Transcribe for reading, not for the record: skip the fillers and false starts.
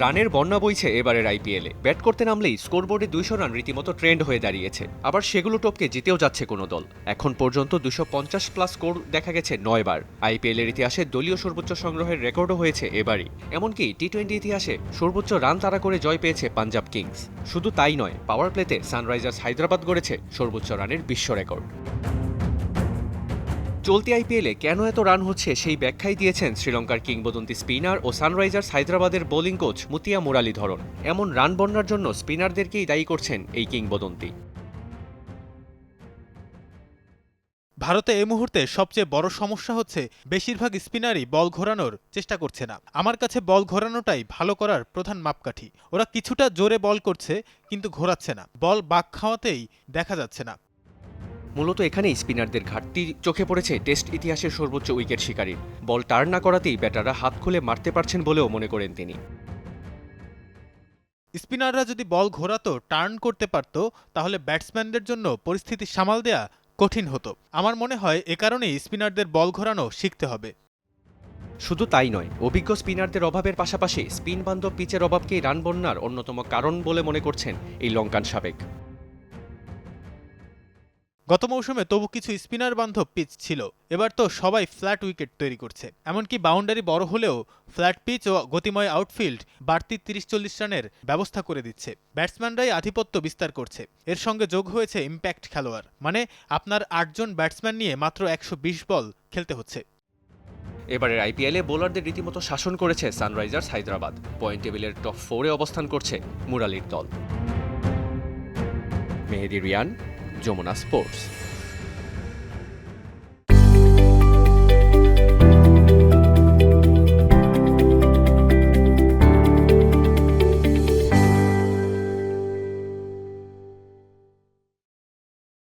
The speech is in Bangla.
রানের বন্যা বইছে এবারের আইপিএলে। ব্যাট করতে নামলেই স্কোরবোর্ডে 200 রান রীতিমতো ট্রেন্ড হয়ে দাঁড়িয়েছে। আবার সেগুলো টপকে জিতেও যাচ্ছে কোনো দল। এখন পর্যন্ত 250 প্লাস স্কোর দেখা গেছে 9 বার। আইপিএলের ইতিহাসে দলীয় সর্বোচ্চ সংগ্রহের রেকর্ডও হয়েছে এবারই। এমনকি টি-20 ইতিহাসে সর্বোচ্চ রান তাড়া করে জয় পেয়েছে পাঞ্জাব কিংস। শুধু তাই নয়, পাওয়ার প্লেতে সানরাইজার্স হায়দ্রাবাদ গড়েছে সর্বোচ্চ রানের বিশ্ব রেকর্ড। চলতি আইপিএলে কেন এত রান হচ্ছে সেই ব্যাখ্যাই দিয়েছেন শ্রীলঙ্কার কিংবদন্তি স্পিনার ও সানরাইজার্স হায়দ্রাবাদের বোলিং কোচ মুতিয়া মুরালীধরন। এমন রান বন্যার জন্য স্পিনারদেরকেই দায়ী করছেন এই কিংবদন্তি। ভারতে এই মুহূর্তে সবচেয়ে বড় সমস্যা হচ্ছে বেশিরভাগ স্পিনারই বল ঘোরানোর চেষ্টা করছে না। আমার কাছে বল ঘোরানোটাই ভালো করার প্রধান মাপকাঠি। ওরা কিছুটা জোরে বল করছে কিন্তু ঘোরাচ্ছে না, বল বাঁক খাওয়াতেই দেখা যাচ্ছে না। মূলত এখানেই স্পিনারদের ঘাটতি চোখে পড়েছে টেস্ট ইতিহাসের সর্বোচ্চ উইকেট শিকারীর। বল টার্ন না করাতেই ব্যাটাররা হাত খুলে মারতে পারছেন বলেও মনে করেন তিনি। স্পিনাররা যদি বল ঘোরাতো, টার্ন করতে পারত, তাহলে ব্যাটসম্যানদের জন্য পরিস্থিতি সামাল দেয়া কঠিন হতো। আমার মনে হয় এ কারণেই স্পিনারদের বল ঘোরানো শিখতে হবে। শুধু তাই নয়, অভিজ্ঞ স্পিনারদের অভাবের পাশাপাশি স্পিন বান্ধব পিচের অভাবকেই রান বন্যার অন্যতম কারণ বলে মনে করছেন এই লঙ্কান সাবেক। গত মৌসুমে তবু কিছু স্পিনার বান্ধব পিচ ছিল, এবার তো সবাই ফ্ল্যাট উইকেট তৈরি করছে। এমনকি বাউন্ডারি বড় হলেও ফ্ল্যাট পিচ ও গতিময় আউটফিল্ড বাড়তি 30-40 রানের ব্যবস্থা করে দিচ্ছে। ব্যাটসম্যানরাই আধিপত্য বিস্তার করছে। এর সঙ্গে যোগ হয়েছে ইম্প্যাক্ট খেলোয়াড়, মানে আপনার 8 জন ব্যাটসম্যান নিয়ে মাত্র 120 বল খেলতে হচ্ছে। এবারের আইপিএলে বোলারদের রীতিমতো শাসন করেছে সানরাইজার্স হায়দ্রাবাদ। পয়েন্ট টেবিলের টপ 4-এ অবস্থান করছে মুরালির দল। মেহেদী রিয়ান, যমুনা স্পোর্টস।